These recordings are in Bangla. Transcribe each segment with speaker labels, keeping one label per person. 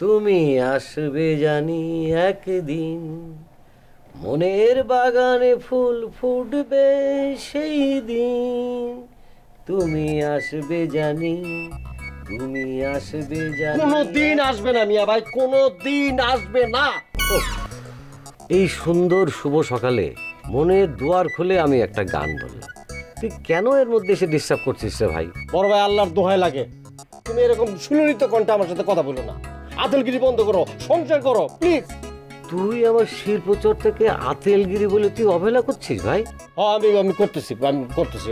Speaker 1: তুমি আসবে জানি একদিন, মনের বাগানে ফুল ফুটবে সেই দিন। তুমি আসবে জানি, তুমি আসবে জানি।
Speaker 2: কোনোদিন আসবে না মিয়া ভাই, কোনোদিন আসবে না।
Speaker 1: এই সুন্দর শুভ সকালে মনের দুয়ার খুলে আমি একটা গান বললাম, তুই কেন এর মধ্যে এসে ডিস্টার্ব করছিস রে ভাই?
Speaker 2: বড় ভাই আল্লাহর দোহাই লাগে, তুমি এরকম সুললিত কণ্ঠে আমার সাথে কথা বলো না। আতেলগিরি বন্ধ করো, সংসার করো প্লিজ।
Speaker 1: তুই আমার শিল্পচর থেকে আতেলগিরি বলে তুই অবহেলা করছিস ভাই?
Speaker 2: হ্যাঁ আমি করতেছি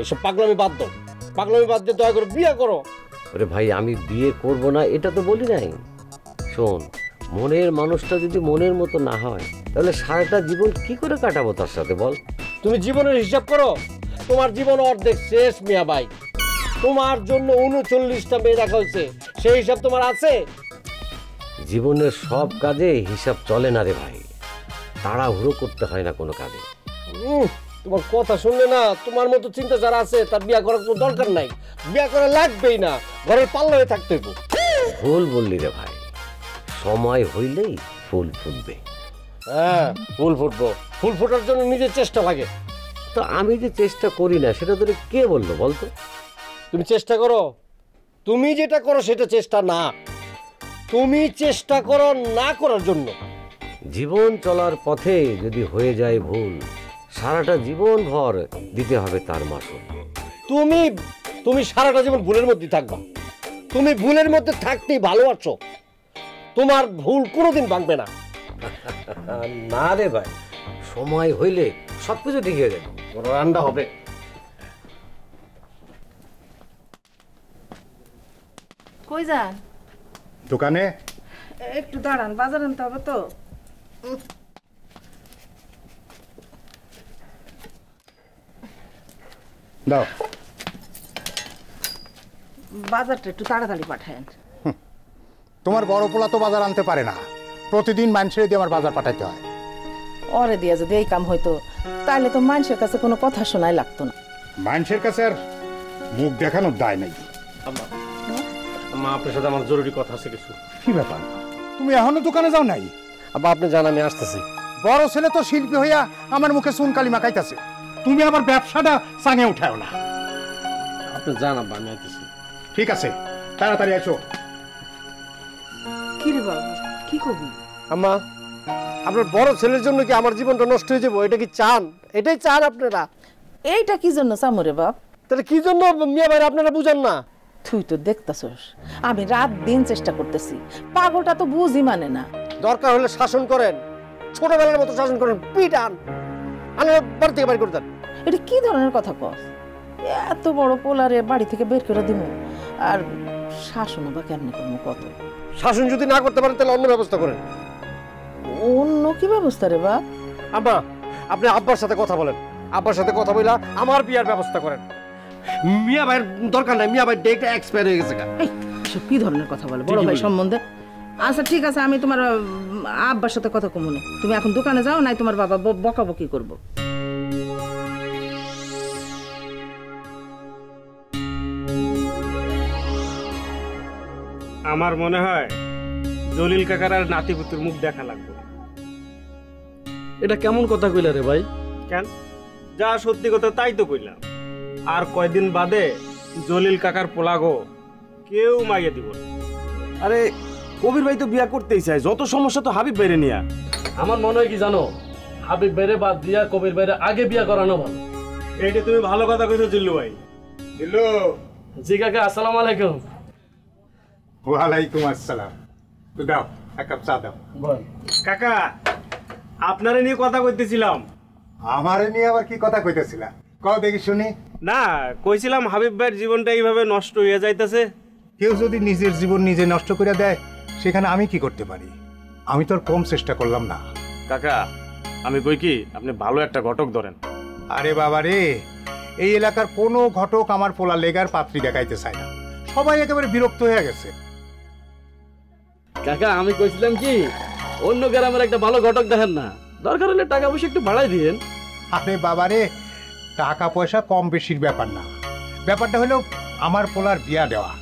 Speaker 2: এসব পাগলামি বাদ দাও, পাগলামি বাদ দিয়ে দয়া করে বিয়ে করো।
Speaker 1: ওরে ভাই, আমি বিয়ে করব না এটা তো বলি নাই। শোন, মনের মানুষটা যদি মনের মতো না হয় তাহলে সারাটা জীবন কি করে কাটাবো তার সাথে বল?
Speaker 2: তুমি জীবনের হিসাব করো, তোমার জীবন অর্ধেক শেষ মিয়া ভাই। তোমার জন্য 39টা মেয়ে দেখা হয়েছে, সেই হিসাব তোমার আছে?
Speaker 1: জীবনের সব কাজে হিসাব চলে না রে ভাই, তাড়াহুড়ো করতে হয় না কোনো কাজে।
Speaker 2: তোমার কথা শুনলে না, তোমার মতো চিন্তা যারা আছে তার বিয়ে করার কোনো দরকার নাই, বিয়ে করা লাগবেই না, ঘরের পাল্লা হয়ে থাকতে হইব।
Speaker 1: ভুল বললি রে ভাই, সময় হইলেই ফুল ফুটবে।
Speaker 2: হ্যাঁ ফুল ফুটবো, ফুল ফোটার জন্য নিজের চেষ্টা লাগে।
Speaker 1: তো আমি যে চেষ্টা করি না সেটা তোরে কে বললো বলতো?
Speaker 2: তুমি চেষ্টা করো, তুমি যেটা করো সেটা চেষ্টা না, তুমি চেষ্টা করো না করার জন্য।
Speaker 1: জীবন চলার পথে যদি হয়ে যায় ভুল, সারাটা জীবন ভর দিতে হবে তার মাসুল।
Speaker 2: তুমি সারাটা জীবন ভুলের মধ্যে থাকবা, তুমি ভুলের মধ্যে থাকতেই ভালোবাসো, তোমার ভুল কোনোদিন ভাঙবে না।
Speaker 1: না রে ভাই, সময় হইলে সবকিছু ঠিক হয়ে যাবে,
Speaker 2: রান্না হবে।
Speaker 3: কই যান?
Speaker 4: দোকানে।
Speaker 3: একটু দাঁড়ান, বাজার আনতে হবে তো।
Speaker 4: দাও।
Speaker 3: বাজারটা একটু তাড়াতাড়ি পাঠায়েন।
Speaker 4: তোমার বড় পোলা তো বাজার আনতে পারে না, প্রতিদিন মানুষের দিয়ে আমার বাজার পাঠাইতে হয়।
Speaker 3: ওরে দিয়ে যদি এই কাম হইতো তাহলে তো মানুষের কাছে কোনো কথা শোনাই লাগতো না।
Speaker 4: মানুষের কাছে আর মুখ দেখানোর দায় নেই।
Speaker 2: মা আপনার সাথে আমার জরুরি কথা আছে কিছু।
Speaker 4: কি ব্যাপার, তুমি এখনো দোকানে যাও নাই?
Speaker 2: আবার আপনি জান আমি আসতেছি।
Speaker 4: বড় ছেলে তো শিল্পী হইয়া আমার মুখে চুনকালি মাখাইতেছে, তুমি আবার ব্যবসাটা চাঙে উঠাও না।
Speaker 2: আপনি জান আব্বা আমি আসতেছি।
Speaker 4: ঠিক আছে, তাড়াতাড়ি আসো।
Speaker 3: কি রে বাবা, কি করবি?
Speaker 2: আম্মা, আপনার বড় ছেলের জন্য কি আমার জীবনটা নষ্ট হয়ে যাবো? এটা কি চান? এটাই চান আপনারা?
Speaker 3: এইটা কি জন্য চামরে বাপ?
Speaker 2: তাহলে কি জন্য মিয়া ভাই আপনারা বুঝেন না?
Speaker 3: তুই তো দেখতাছস আমি রাত দিন চেষ্টা করতেছি, পাগলটা তো বুঝি মানে না।
Speaker 2: দরকার হলে শাসন করেন, ছোটবেলার মতো শাসন করেন, পিটান, আনার বাড়ি থেকে বাড়ি করে দেন।
Speaker 3: এটা কি ধরনের কথা কস? এত বড় পোলারে বাড়ি থেকে বের করে দিব, আর শাসন বা কেমনে করবো কত?
Speaker 2: শাসন যদি না করতে পারেন তাহলে অন্য ব্যবস্থা করেন।
Speaker 3: অন্য কি ব্যবস্থা রে বাপ?
Speaker 2: আব্বা, আপনি আব্বার সাথে কথা বলেন, আব্বার সাথে কথা বইলা আমার বিয়ার ব্যবস্থা করেন। মিয়া ভাইয়ের দরকার নাই, মিয়া ভাই ডেটটা এক্সপায়ার হয়ে গেছে।
Speaker 3: এসব কি ধরনের কথা বলে বড় ভাই সম্বন্ধে? আচ্ছা ঠিক আছে, আমি তোমার আব্বার সাথে কথা কমুনি, তুমি এখন দোকানে যাও, নাই তোমার বাবা বকাবকি করবো।
Speaker 5: আমার মনে হয় জলিল কাকার আর নাতিপুতির মুখ দেখা লাগবে।
Speaker 2: এটা কেমন কথা কইলা রে ভাই?
Speaker 5: কেন, যা সত্যি কথা তাই তো কইলাম। আর কয়দিন বাদে জলিল কাকার পোলাগো কেউ মাইয়া দিব না।
Speaker 6: আরে কবির ভাই তো বিয়া করতেই চায়, যত সমস্যা তো হাবিব বাইরে নিয়া।
Speaker 7: আমার মনে হয় কি জানো, হাবিব বাইরে বাদ দিয়া কবির বাইরে আগে বিয়া করানো ভালো।
Speaker 5: এইটা তুমি ভালো কথা কইছো জিল্লু ভাই।
Speaker 4: জিল্লু।
Speaker 7: জি কাকা, আসসালামু আলাইকুম।
Speaker 4: ওয়ালাইকুম আসসালাম। তো দাও, এক কাপ চা দাও।
Speaker 5: কাকা, আপনারে নিয়ে কথা কইতেছিলাম।
Speaker 4: আমারে নিয়ে আবার কি কথা কইতেছিলা? কও দেখি শুনি।
Speaker 5: না, কইছিলাম হাবিব ভাইয়ের জীবনটা এইভাবে নষ্ট হয়ে যাইতেছে।
Speaker 4: কেউ যদি নিজের জীবন নিজে নষ্ট করে দেয় সেখানে আমি কি করতে পারি? আমি তো আর কম চেষ্টা করলাম না।
Speaker 6: কাকা আমি কই কি, আপনি ভালো একটা ঘটক ধরেন।
Speaker 4: আরে বাবা রে, এই এলাকার কোনো ঘটক আমার পোলা লেগার পাত্রী দেখাইতে চায় না, সবাই একেবারে বিরক্ত হয়ে গেছে।
Speaker 7: কাকা আমি কইছিলাম কি, অন্য গ্রামের একটা ভালো ঘটক দেখেন না, দরকার হলে টাকা পয়সা একটু বাড়াই দিয়েন।
Speaker 4: আরে বাবা রে, টাকা পয়সা কম বেশির ব্যাপার না, ব্যাপারটা হলো আমার পোলার বিয়া দেওয়া।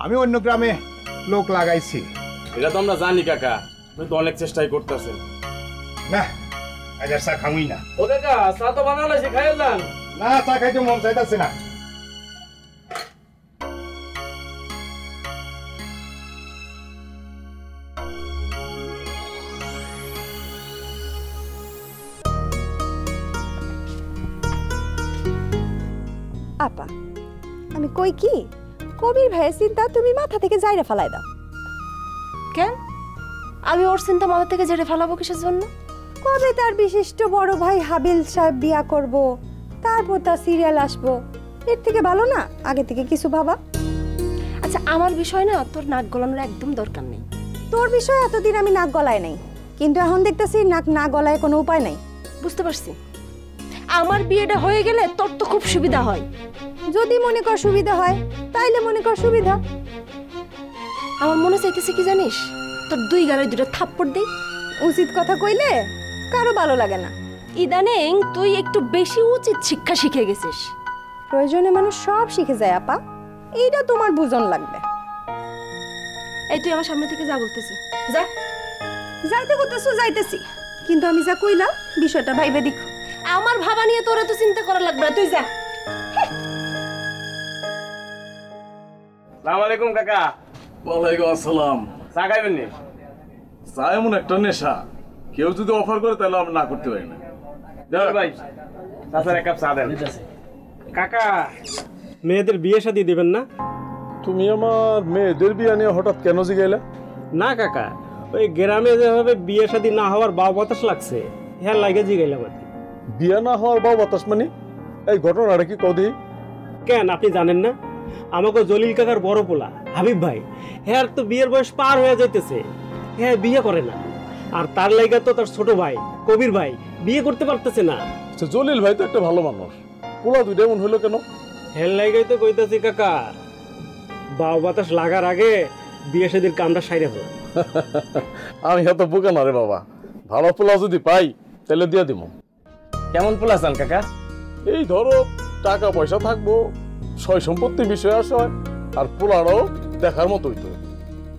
Speaker 4: আমি অন্য গ্রামে লোক লাগাইছি,
Speaker 6: এটা তো আমরা জানি কাকা, আপনি তো অনেক চেষ্টাই করতেছেন।
Speaker 4: না আজ আর চা খামুই না।
Speaker 7: ও কাকা চা তো বানালাইছি, খাইয়ে যান।
Speaker 4: না চা খাইতে মন চাইতেছে না।
Speaker 8: আপা আমি কই কি কবির ভাইয়ের চিন্তা তুমি মাথা থেকে যাইরে ফেলাই দাও।
Speaker 9: কেন আমি ওর চিন্তা মাথা থেকে ঝেড়ে ফেলাবো কিসের জন্য?
Speaker 8: কবে তার বিশিষ্ট বড় ভাই হাবিল সাহেব বিয়া করব, তারপর তার সিরিয়াল আসবো, এর থেকে ভালো না আগে থেকে কিছু ভাবা।
Speaker 9: আচ্ছা আমার বিষয় না তোর নাক গলানোর একদম দরকার নেই।
Speaker 8: তোর বিষয়ে এতদিন আমি নাক গলায় নাই, কিন্তু এখন দেখতেছি নাক না গলায় কোনো উপায় নাই।
Speaker 9: বুঝতে পারছি, আমার বিয়েটা হয়ে গেলে তোর তো খুব সুবিধা হয়।
Speaker 8: যদি মনে কর সুবিধা হয় তাইলে মনে কর সুবিধা।
Speaker 9: আমার মনে চাইতেছে কি জানিস, তোর দুই গালে দুটো থাপ্পড় দেই।
Speaker 8: উচিত কথা কইলে কারো ভালো লাগে না।
Speaker 9: ইদানিং তুই একটু বেশি উচিত শিক্ষা শিখে গেছিস।
Speaker 8: প্রয়োজনে মানুষ সব শিখে যায় আপা, এইটা তোমার বুঝন লাগবে।
Speaker 9: এই তুই আমার সামনে থেকে যা বলতেছি, যা।
Speaker 8: যাইতে করতেছো যাইতেছি, কিন্তু আমি যা কইলাম বিষয়টা ভাইবে দেখো।
Speaker 9: আমার ভাবা নিয়ে তোরা তো চিন্তা করা লাগবে না, তুই যা।
Speaker 6: সালাম আলাইকুম কাকা।
Speaker 7: ওয়ালাইকুম আসসালাম।
Speaker 6: চা খাইবেন নি?
Speaker 7: চা এমন একটা নেশা, কেউ যদি অফার করে তাহলে আমি না করতে পারি না।
Speaker 6: জয় ভাই, চাচার এক কাপ চা দেন।
Speaker 5: কাকা মেয়েদের বিয়ে শাদী দিবেন না?
Speaker 7: তুমি আমার মেয়েদের বিয়ে নিয়ে হঠাৎ কেন জিগাইলা?
Speaker 5: না কাকা, ওই গ্রামে যেভাবে বিয়ে শাদী না হওয়ার বাউ বাতাস লাগছে, হ্যাঁ লাগে জিগাইলাম আর কি।
Speaker 7: বিয়ে না হওয়ার বা বাতাস মানে এই ঘটনাটা কি কদি?
Speaker 5: কেন আপনি জানেন না? আমাকে জলিল কাকার বড় পোলা হাবিব ভাই, হ্যাঁ তো বিয়ের বয়স পার হয়ে যাইতেছে, হ্যাঁ বিয়ে করে না। আর তার লাইগা তো তার ছোট ভাই কবির ভাই বিয়ে করতে পারতেছে না।
Speaker 7: জলিল ভাই তো একটা ভালো মানুষ, পোলা দুইটা এমন হইলো কেন?
Speaker 5: হ্যাঁ লাইগাই তো কইতাছি কাকা, বাউ বাতাস লাগার আগে বিয়ে শাদীর কামটা সাইরে হলো।
Speaker 7: আমি এত বোকা না রে বাবা, ভালো পোলা যদি পাই তাহলে দিয়ে দিব।
Speaker 6: কেমন পোলা চান কাকা?
Speaker 7: এই ধরো টাকা পয়সা থাকবো, সয় সম্পত্তি বিষয় আসে, আর পোলারও দেখার মতোই তো।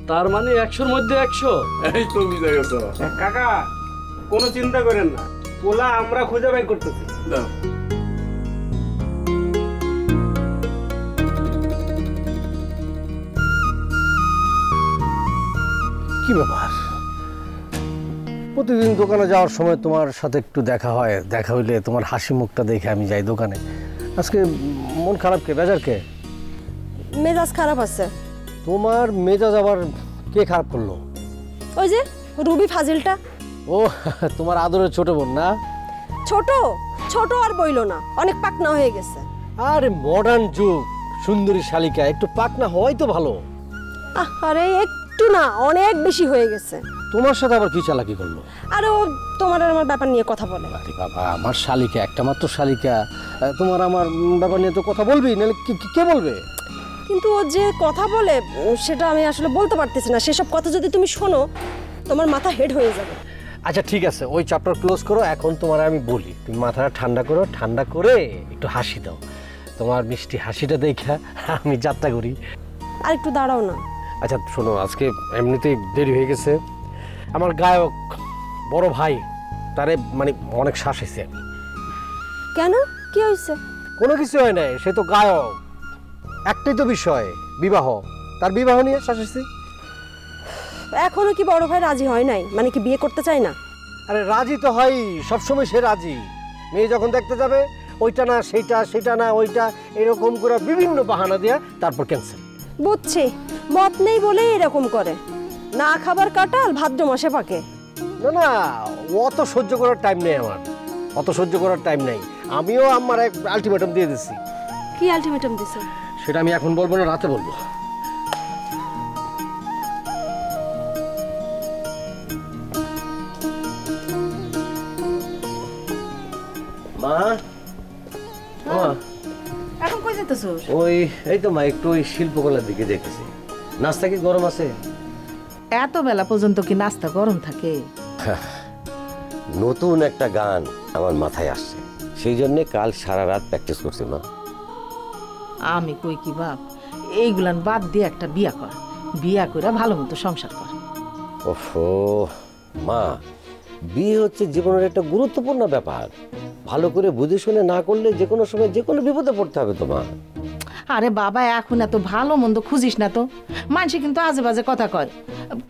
Speaker 6: তার মানে 100-র মধ্যে 100।
Speaker 7: এই তো বুঝে গেছো।
Speaker 5: কাকা কোনো চিন্তা করেন না, পোলা আমরা খুঁজে বের করতেছি।
Speaker 2: কি ব্যাপার, প্রতিদিন দোকানে যাওয়ার সময় তোমার সাথে একটু দেখা হয়, দেখা হইলে তোমার হাসি মুখটা দেখে আমি যাই দোকানে। আজকে মন খারাপ কে, বেজার কে?
Speaker 8: মেজাজ খারাপ আছে।
Speaker 2: তোমার মেজাজ আবার কে খারাপ করলো?
Speaker 8: ওই যে রুবি ফাজিলটা।
Speaker 2: ও তোমার আদরের ছোট বোন না?
Speaker 8: ছোট ছোট আর বইলো না, অনেক পাকনা হয়ে গেছে।
Speaker 2: আরে মডার্ন যুগ, সুন্দরী শালিকা, একটু পাকনা হওয়াই তো ভালো।
Speaker 8: আরে একটু না, অনেক বেশি হয়ে গেছে।
Speaker 2: তোমার সাথে আবার কি চালাকি করলো?
Speaker 8: আরে ও তোমার আর আমার ব্যাপার নিয়ে কথা বলে।
Speaker 2: আরে বাবা, আমার শালিকা, একটা মাত্র শালিকা, তোমার আমার ব্যাপার নিয়ে তো কথা বলবি, নাহলে কে বলবে?
Speaker 8: কিন্তু ও যে কথা বলে সেটা আমি আসলে বলতে পারতেছি না। সেসব কথা যদি তুমি শোনো তোমার মাথা হেড হয়ে যাবে।
Speaker 2: আচ্ছা ঠিক আছে, ওই চ্যাপ্টার ক্লোজ করো। এখন তোমার আমি বলি, তুমি মাথাটা ঠান্ডা করো, ঠান্ডা করে একটু হাসি দাও। তোমার মিষ্টি হাসিটা দেখা আমি যাত্রা করি।
Speaker 8: আর একটু দাঁড়াও না।
Speaker 2: আচ্ছা শোনো, আজকে এমনিতেই দেরি হয়ে গেছে। আমার গায়ক বড় ভাই, তারে মানে অনেক শ্বাস হয়েছে। আমি
Speaker 8: কেন, কি হয়েছে?
Speaker 2: কোনো কিছু হয় নাই, সে তো গায়ক। একটাই তো বিষয়, বিবাহ। তার বিবাহ নিয়ে শ্বাস হয়েছে।
Speaker 8: এখনো কি বড় ভাই রাজি হয় নাই? মানে কি বিয়ে করতে চায় না?
Speaker 2: আরে রাজি তো হয়, সবসময় সে রাজি। মেয়ে যখন দেখতে যাবে, ওইটা না সেইটা, সেটা না ওইটা, এরকম করে বিভিন্ন বাহানা দেয়া তারপর ক্যান্সেল।
Speaker 8: বুঝছি, মত নেই বলেই এরকম করে। না খাবার কাটাল ভাদ্র মাসে পাকে।
Speaker 2: না না, অত সহ্য করার টাইম নেই আমার, অত সহ্য করার টাইম নেই। আমিও আমার এক আলটিমেটাম দিয়ে দিচ্ছি।
Speaker 8: কি আলটিমেটাম দিছো?
Speaker 2: সেটা আমি এখন বলবো না, রাতে বলবো। মা,
Speaker 3: এখন কই যেতেছো?
Speaker 1: ওই এই তো মা, একটু ওই শিল্পকলার দিকে দেখতেছি। নাস্তা কি গরম আছে?
Speaker 3: এত বেলা পর্যন্ত কি নাস্তা গরম থাকে?
Speaker 1: নতুন একটা গান আমার মাথায় আসছে, সেই জন্যে কাল সারা রাত প্র্যাকটিস করছি মা।
Speaker 3: আমি কই কি বাপ, এইগুলান বাদ দিয়ে একটা বিয়া কর, বিয়া করে ভালো মতো সংসার কর।
Speaker 1: ওহো মা, বিয়ে হচ্ছে জীবনের একটা গুরুত্বপূর্ণ ব্যাপার। ভালো করে বুঝে শুনে না করলে যে কোনো সময় যে কোনো বিপদে পড়তে হবে তো মা।
Speaker 3: আরে বাবা, এখন এত ভালো মন্দ খুঁজিস না তো। মানুষে কিন্তু আজে বাজে কথা কয়,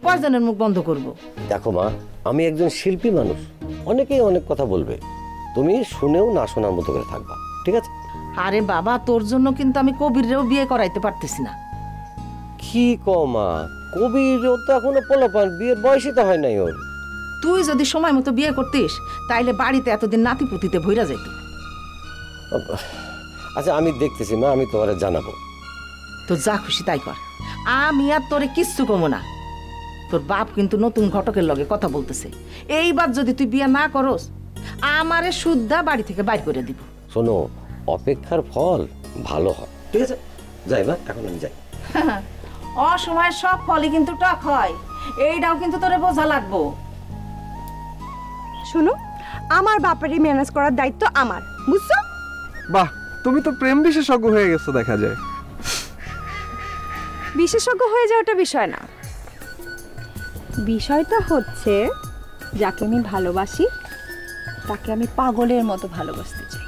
Speaker 3: কয়জনের মুখ বন্ধ করব।
Speaker 1: দেখো মা, আমি একজন শিল্পী মানুষ, অনেকেই অনেক কথা বলবে, তুমি শুনেও না শোনার মতো করে থাকবা, ঠিক আছে?
Speaker 3: আরে বাবা, তোর জন্য কিন্তু আমি কবিররেও বিয়ে করাইতে পারতেছি না।
Speaker 1: কি কও মা, কবির ও তো এখনো পোলাপান, বিয়ের বয়সই তো হয় নাই ওর।
Speaker 3: তুই যদি সময় মতো বিয়ে করতিস তাইলে বাড়িতে এতদিন নাতিপুতিতে ভইরা যেত।
Speaker 1: আচ্ছা আমি দেখতেছি মা, আমি তোমারে জানাবো।
Speaker 3: তো যা খুশি তাই কর, আমি আর তোরে কিচ্ছু কমো না। তোর বাপ কিন্তু নতুন ঘটকের লগে কথা বলতেছে, এইবার যদি তুই বিয়ে না করস আমারে শুদ্ধা বাড়ি থেকে বাইর করে দিব।
Speaker 1: শোনো, অপেক্ষার ফল ভালো হয়, ঠিক আছে? যাই মা, এখন আমি যাই।
Speaker 3: অসময়ের সব ফলই কিন্তু টক হয়, এইটাও কিন্তু তোরে বোঝা লাগবো।
Speaker 8: শোনো, আমার বাপারই ম্যানেজ করার দায়িত্ব আমার, বুঝছো?
Speaker 10: বাহ, তুমি তো প্রেম বিশেষজ্ঞ হয়ে গেছো দেখা যায়।
Speaker 8: বিশেষজ্ঞ হয়ে যাওয়াটা বিষয় না, বিষয়টা হচ্ছে যাকে আমি ভালোবাসি তাকে আমি পাগলের মতো ভালোবাসতে চাই,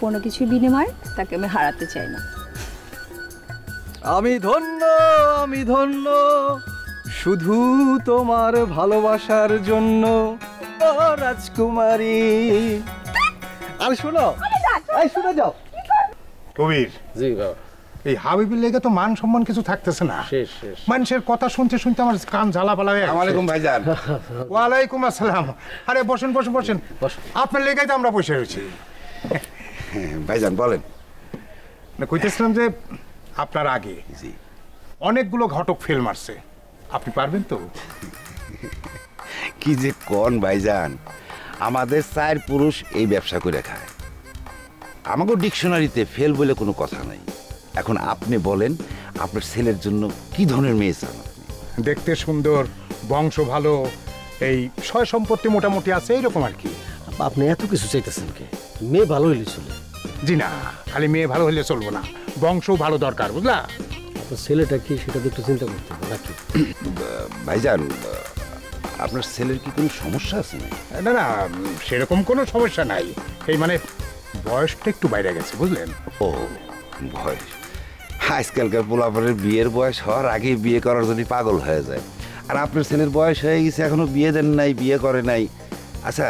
Speaker 8: কোনো কিছুর বিনিময়ে তাকে আমি হারাতে চাই না।
Speaker 10: আমি ধন্য শুধু তোমার ভালোবাসার জন্য, ও রাজকুমারী। আর শোনো, এই শুনে যাও।
Speaker 4: কবির,
Speaker 1: জি বাবা।
Speaker 4: এই হাবিবের লেগে তো মান সম্মান কিছু থাকতেছে না।
Speaker 1: শেষ শেষ।
Speaker 4: মানুষের কথা শুনতে শুনতে আমার কান জ্বালাপালা হয়ে গেছে।
Speaker 7: ওয়ালাইকুম ভাইজান।
Speaker 4: ওয়ালাইকুম আসসালাম। আরে বসেন বসেন বসেন, আপনার লেগাই তো আমরা বসে রয়েছি।
Speaker 7: ভাইজান বলেন।
Speaker 4: না, কইতেছিলাম যে আপনার আগে অনেকগুলো ঘটক ফেল মারছে, আপনি পারবেন তো?
Speaker 11: কি যে কোন ভাইজান, আমাদের 4 পুরুষ এই ব্যবসা করে খায়, আমাকে ডিকশনারিতে ফেল বলে কোনো কথা নাই। এখন আপনি বলেন, আপনার ছেলের জন্য কি ধরনের মেয়ে চান আপনি?
Speaker 4: দেখতে সুন্দর, বংশ ভালো, এই সয় সম্পত্তি মোটামুটি আছে, এইরকম আর কি।
Speaker 2: আপনি এত কিছু চাইতেছেন কে? মেয়ে ভালো হইলে চলে।
Speaker 4: জি না, খালি মেয়ে ভালো হলে চলবো না, বংশও ভালো দরকার, বুঝলা?
Speaker 2: আপনার ছেলেটা কি সেটা তো একটু চিন্তা করতে হবে নাকি?
Speaker 11: ভাইজান, আপনার ছেলের কি কোনো সমস্যা আছে?
Speaker 4: না না, সেরকম কোনো সমস্যা নাই, এই মানে বয়সটা একটু বাইরে গেছে, বুঝলেন?
Speaker 11: ও বয়স, আজকালকার পোলাপানের বিয়ের বয়স হওয়ার আগেই বিয়ে করার জন্য পাগল হয়ে যায়। আর আপনার ছেলের বয়স হয়ে গেছে, এখনো বিয়ে দেন নাই, বিয়ে করে নাই। আচ্ছা,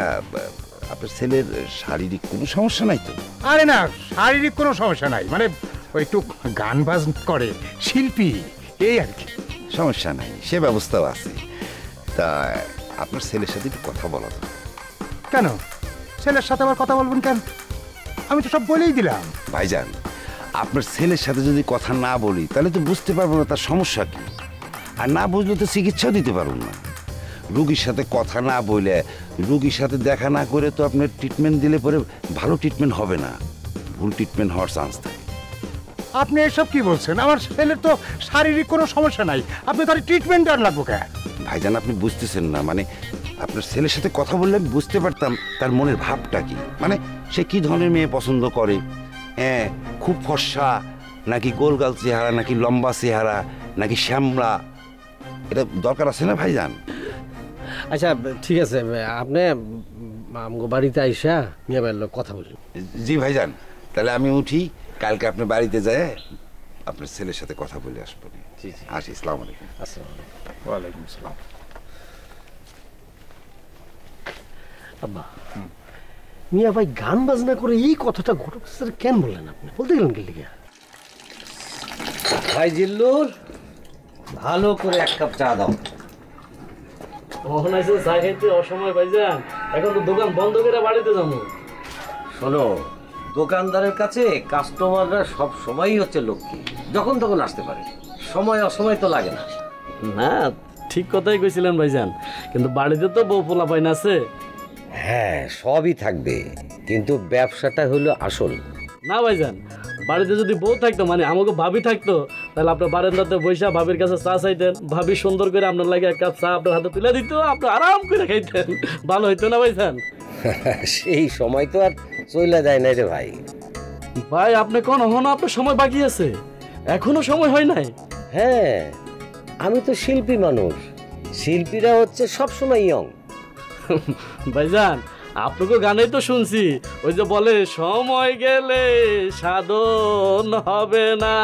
Speaker 11: আপনার ছেলের শারীরিক কোনো সমস্যা নাই তো?
Speaker 4: আরে না, শারীরিক কোনো সমস্যা নাই, মানে ওই একটু গান বাজ করে, শিল্পী, এই আর কি।
Speaker 11: সমস্যা নাই, সে ব্যবস্থাও আছে। তা আপনার ছেলের সাথে একটু কথা বলা তো।
Speaker 4: কেন ছেলের সাথে আবার কথা বলবেন কেন? আমি তো সব বলেই দিলাম।
Speaker 11: ভাইজান, আপনার ছেলের সাথে যদি কথা না বলি তাহলে তো বুঝতে পারবো না তার সমস্যা কি, আর না বুঝলে তো চিকিৎসাও দিতে পারবো না। রুগীর সাথে কথা না বলে, রুগীর সাথে দেখা না করে তো আপনার ট্রিটমেন্ট দিলে পরে ভালো ট্রিটমেন্ট হবে না, ভুল ট্রিটমেন্ট হওয়ার চান্স থাকে।
Speaker 4: আপনি এসব কি বলছেন? আমার ছেলের তো শারীরিক কোনো সমস্যা নাই, আপনি তার ট্রিটমেন্ট আর লাগবো কেন?
Speaker 11: ভাইজান, আপনি বুঝতেছেন না, মানে আপনার ছেলের সাথে কথা বললে আমি বুঝতে পারতাম তার মনের ভাবটা কি, মানে সে কি ধরনের মেয়ে পছন্দ করে। হ্যাঁ, খুব ফর্সা নাকি গোলগাল চেহারা, নাকি লম্বা চেহারা, নাকি শ্যামলা, এটা দরকার আছে না ভাইজান?
Speaker 2: আচ্ছা ঠিক আছে, আপনি আমগো বাড়িতে আইসা মিয়া ভাইয়ের লোক কথা বলি।
Speaker 11: জি ভাইজান, তাহলে আমি উঠি, কালকে আপনার বাড়িতে যায় আপনার ছেলের সাথে কথা বলে আসবো।
Speaker 2: জি জি,
Speaker 11: আসি, আসসালামু আলাইকুম।
Speaker 2: আসসালামু আলাইকুম।
Speaker 4: ওয়ালাইকুম আসসালাম।
Speaker 2: আব্বা, মিয়া ভাই গান বাজনা করে এই কথাটা ঘটক স্যার কেন বললেন? আপনি বলতে গেলেন কি লিখে?
Speaker 1: ভাই জিল্লুর, ভালো করে 1 কাপ চা দাও।
Speaker 5: কখন আইসেন চা খাইতে অসময় ভাইজান? এখন তো দোকান বন্ধ করে বাড়িতে যাবো।
Speaker 1: শোনো, দোকানদারের কাছে কাস্টমাররা সব সময়ই হচ্ছে লক্ষ্মী, যখন তখন আসতে পারে, সময় অসময় তো লাগে না।
Speaker 5: না, ঠিক কথাই কইছিলেন ভাইজান, কিন্তু বাড়িতে তো বউ পোলা পাইন আছে।
Speaker 1: হ্যাঁ, সবই থাকবে, কিন্তু ব্যবসাটা হলো আসল।
Speaker 5: না ভাইজান, বাড়িতে যদি বউ থাকতো, মানে আমাকে ভাবি থাকতো, তাহলে আপনার বারান্দাতে বৈশা ভাবির কাছে চা চাইতেন, ভাবি সুন্দর করে আপনার লাগে 1 কাপ চা আপনার হাতে তুলে দিত, আপনি আরাম করে খাইতেন, ভালো হইতো না ভাইজান?
Speaker 1: সেই সময় তো আর চলে যায় না রে ভাই।
Speaker 5: ভাই আপনি কোন হন, আপনার সময় বাকি আছে, এখনো সময় হয় নাই।
Speaker 1: হ্যাঁ, আমি তো শিল্পী মানুষ, শিল্পীরা হচ্ছে সবসময় ইয়ং।
Speaker 6: ভাইজান আপনাকে গানেই তো শুনছি, ওই যে বলে সময় গেলে সাধন হবে না।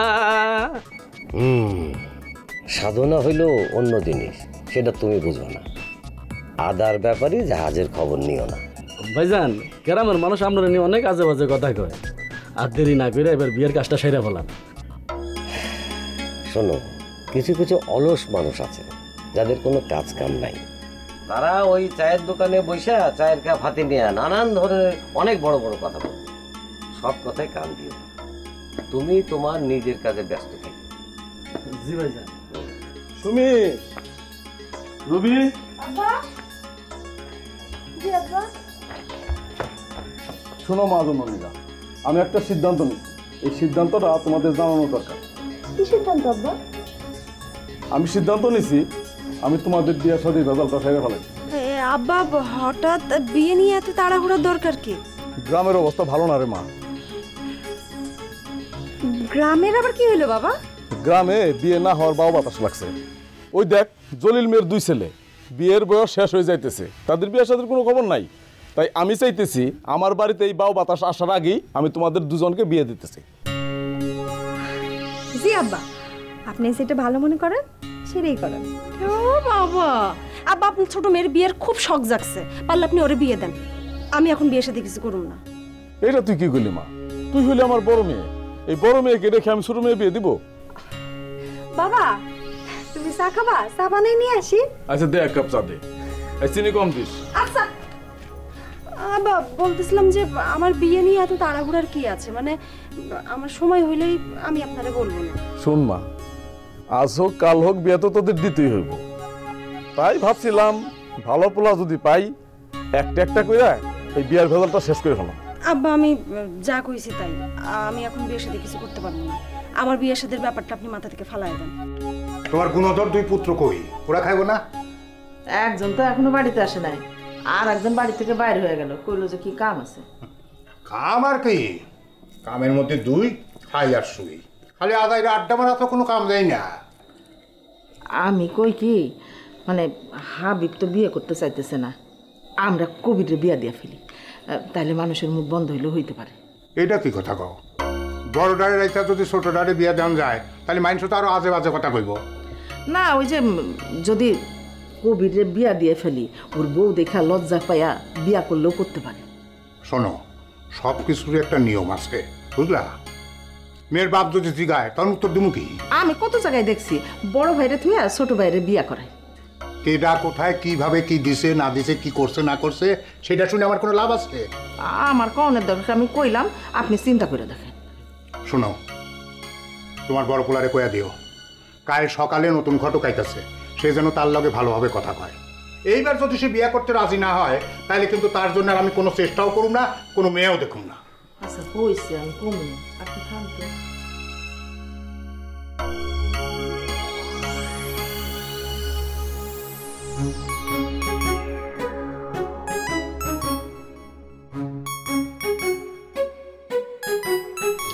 Speaker 1: সাধনা হইল অন্য জিনিস, সেটা তুমি বুঝো না। আদার ব্যাপারে জাহাজের খবর নিও না।
Speaker 6: ভাইজান গ্রামের মানুষ আমরা নিয়ে অনেক আজে বাজে কথা কয়, আর দেরি না করে এবার বিয়ের কাজটা সেরে ফেলাম।
Speaker 1: শোনো, কিছু কিছু অলস মানুষ আছে যাদের কোনো কাজ কাম নাই, তারা ওই চায়ের দোকানে বসে চায়ের কাপ হাতে নিয়ে নানান ধরনের অনেক বড় বড় কথা বলে। সব কথায় কান দিও, তুমি তোমার নিজের কাজে ব্যস্ত থাকো।
Speaker 6: জি ভাইজান। সুমি, রবি,
Speaker 7: শোনো মাজমনিরা, আমি একটা সিদ্ধান্ত নিচ্ছি। এই সিদ্ধান্তটা তোমাদের জানানো দরকার।
Speaker 9: কি সিদ্ধান্ত আব্বা?
Speaker 7: আমি সিদ্ধান্ত নিছি, আমি তোমাদের বিয়ের সাথে ভেজালটা সেরে ফেলাই।
Speaker 9: আব্বা হঠাৎ বিয়ে নিয়ে এত তাড়াহুড়োর দরকার কি?
Speaker 7: গ্রামের অবস্থা ভালো না রে মা।
Speaker 9: গ্রামের আবার কি হলো বাবা?
Speaker 7: গ্রামে বিয়ে না হওয়ার বাও বাতাস লাগছে। ওই দেখ, জলিল মেয়ের 2 ছেলে, বিয়ের বয়স শেষ হয়ে যাইতেছে, তাদের বিয়ের সাথে কোনো খবর নাই। তাই আমি চাইতেছি আমার বাড়িতে এই বাও বাতাস আসার আগেই আমি তোমাদের দুজনকে বিয়ে দিতেছি।
Speaker 8: জি আব্বা, আপনি সেটা ভালো মনে করেন সেটাই করেন।
Speaker 9: ও বাবা, আব্বা আপনার ছোট মেয়ের বিয়ের খুব শখ জাগছে, পারলে আপনি ওরে বিয়ে দেন। আমি এখন বিয়ের সাথে কিছু করুম না।
Speaker 7: এটা তুই কি করলি মা? তুই হইলে আমার বড় মেয়ে, এই বড় মেয়েকে রেখে আমি ছোট মেয়ে বিয়ে দিব?
Speaker 8: বাবা তুমি চা খাবা? চা বানিয়ে নিয়ে আসি।
Speaker 7: আচ্ছা দে, 1 কাপ চা দে, চিনি কম দিস।
Speaker 9: আচ্ছা আব্বা, বলতেছিলাম যে আমার বিয়ে নিয়ে এত তাড়াহুড়ার কি আছে, মানে আমার সময় হইলেই আমি আপনারে বলবো না।
Speaker 7: শোন মা, আজ হোক কাল হোক বিয়ে তো তোদের দিতেই হইব। তাই ভাবছিলাম ভালো পোলা যদি পাই, একটা একটা করে এই বিয়ের ভেজালটা শেষ করে ফেলাম।
Speaker 9: আব্বা আমি যা কইছি তাই, আমি এখন বিয়ের সাথে কিছু করতে পারবো না। আমার বিয়ের সাথে ব্যাপারটা আপনি মাথা থেকে ফালাই দেন।
Speaker 4: তোমার গুণধর 2 পুত্র কই? ওরা খাইব না?
Speaker 3: একজন তো এখনো বাড়িতে আসে নাই, আর একজন বাড়ি থেকে বাইরে হয়ে গেল, কইলো যে কি কাম আছে।
Speaker 4: কাম আর কি, কামের মধ্যে 2 খাই আর শুই, খালি আদাইরা আড্ডা মারা তো কোনো কাম দেয় না।
Speaker 3: আমি কই কি, মানে হাবিব তো বিয়ে করতে চাইতেছে না, আমরা কবিরে বিয়া দিয়া ফেলি, তাইলে মানুষের মুখ বন্ধ হইলেও হইতে পারে।
Speaker 4: এটা কি কথা কও? বড় ডারে রাইতা যদি ছোট ডারে বিয়া দেন যায়, তাহলে মানুষ তো আরো আজে বাজে কথা কইব
Speaker 3: না। ওই যে যদি কবিরে বিয়া দিয়ে ফেলি, ওর বউ দেখা লজ্জা পাইয়া বিয়া করলেও করতে পারে।
Speaker 4: শোনো, সব কিছুর একটা নিয়ম আছে, বুঝলা? মেয়ের বাপ যদি জিগায় তখন উত্তর দিমু কি?
Speaker 3: আমি কত জায়গায় দেখছি বড় ভাইরে থুয়া ছোট ভাইরে বিয়া করায়।
Speaker 4: কেডা কোথায় কিভাবে কি দিছে না দিছে, কি করছে না করছে, সেটা শুনে আমার কোনো লাভ আছে?
Speaker 3: আমার কনের দরকার, আমি কইলাম, আপনি চিন্তা করে দেখেন।
Speaker 4: শোনো, তোমার বড় পোলারে কয়া দিও, কাল সকালে নতুন ঘটক আইতাছে, সে যেন তার লগে ভালোভাবে কথা কয়। এইবার যদি সে বিয়ে করতে রাজি না হয়, তাহলে কিন্তু তার জন্য আর আমি কোনো চেষ্টাও করুম না, কোনো মেয়েও দেখুম না।
Speaker 3: আচ্ছা কইছি, আমি কমু, আপনি খান তো।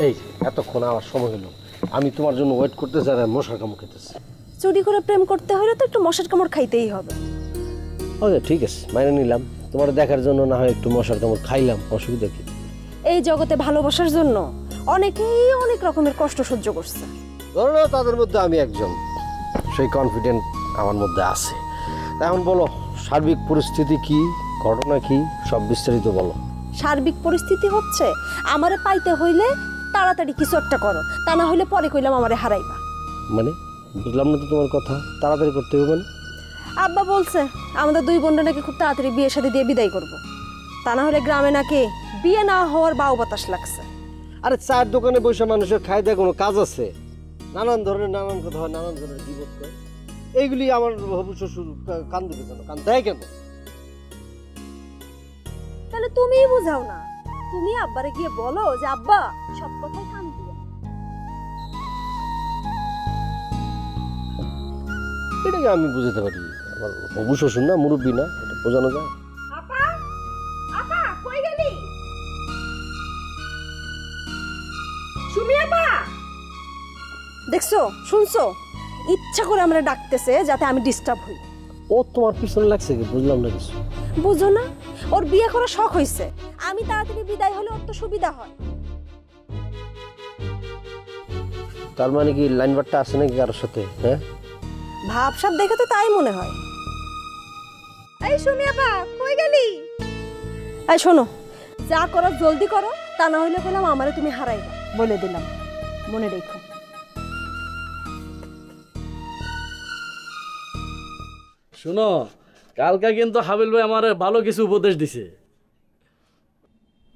Speaker 2: এই এতক্ষণ আমার সময় হলো, আমি তোমার জন্য ওয়েট করতেছি আর মশার কামড় খেতেছি।
Speaker 9: চুরি করে প্রেম করতে হলে তো একটু মশার কামড় খাইতেই হবে।
Speaker 2: ওকে ঠিক আছে, মাইনে নিলাম। তোমার দেখার জন্য না হয় একটু মশার কামড় খাইলাম, অসুবিধা কি?
Speaker 9: এই জগতে ভালোবাসার জন্য অনেকেই অনেক রকমের কষ্ট সহ্য করছে।
Speaker 2: ধরো না তাদের মধ্যে আমি একজন, সেই কনফিডেন্ট আমার মধ্যে আছে। এখন বলো, সার্বিক পরিস্থিতি কি, ঘটনা কি, সব বিস্তারিত বলো।
Speaker 9: সার্বিক পরিস্থিতি হচ্ছে, আমারে পাইতে হইলে তাড়াতাড়ি কিছু একটা করো, তা না হইলে পরে কইলাম আমারে হারাইবা।
Speaker 2: মানে বুঝলাম না তো তোমার কথা, তাড়াতাড়ি করতে হবে মানে?
Speaker 9: আব্বা বলছে আমাদের 2 বোনটা নাকি খুব তাড়াতাড়ি বিয়ের সাথে দিয়ে বিদায় করব, তা না হলে গ্রামে নাকি বিয়ে না হওয়ার বাউ বাতাস লাগছে।
Speaker 2: আরে চায়ের দোকানে বসে মানুষের খাই দেয় কোনো কাজ আছে? নানান ধরনের নানান কথা হয়, নানান ধরনের বিপদ করে, এইগুলি আমার হবু শ্বশুর কান দেবে কেন, কান দেয় কেন?
Speaker 9: তাহলে তুমিই বুঝাও না, তুমি আব্বারে গিয়ে বলো যে আব্বা সব কথাই কান দিয়ে।
Speaker 2: এটাকে আমি বুঝতে পারি, আমার হবু শ্বশুর না, মুরব্বী না, এটা বোঝানো যায়।
Speaker 8: আপা, আপা কই গেলি? সুমি আপা,
Speaker 9: দেখছো শুনছো, ইচ্ছা করে আমরা ডাকতেছে যাতে আমি ডিস্টার্ব হই।
Speaker 2: ও তোমার পিছনে লাগছে কি বুঝলাম না কিছু।
Speaker 9: বুঝো না, ওর বিয়ে করার শখ হয়েছে, আমি তাড়াতাড়ি বিদায় হলে ওর তো সুবিধা হয়।
Speaker 2: তার মানে কি লাইনবারটা আছে নাকি কারোর সাথে? হ্যাঁ,
Speaker 9: ভাবসাব দেখে তো তাই মনে হয়। এই শুনি আপা, কই গেলি? এই শোনো, যা করো জলদি করো, তা না হইলে বললাম আমারে তুমি হারাইবা, বলে দিলাম, মনে রেখো।
Speaker 6: শুনো, কালকে কিন্তু হাবিল ভাই আমার ভালো কিছু উপদেশ দিছে।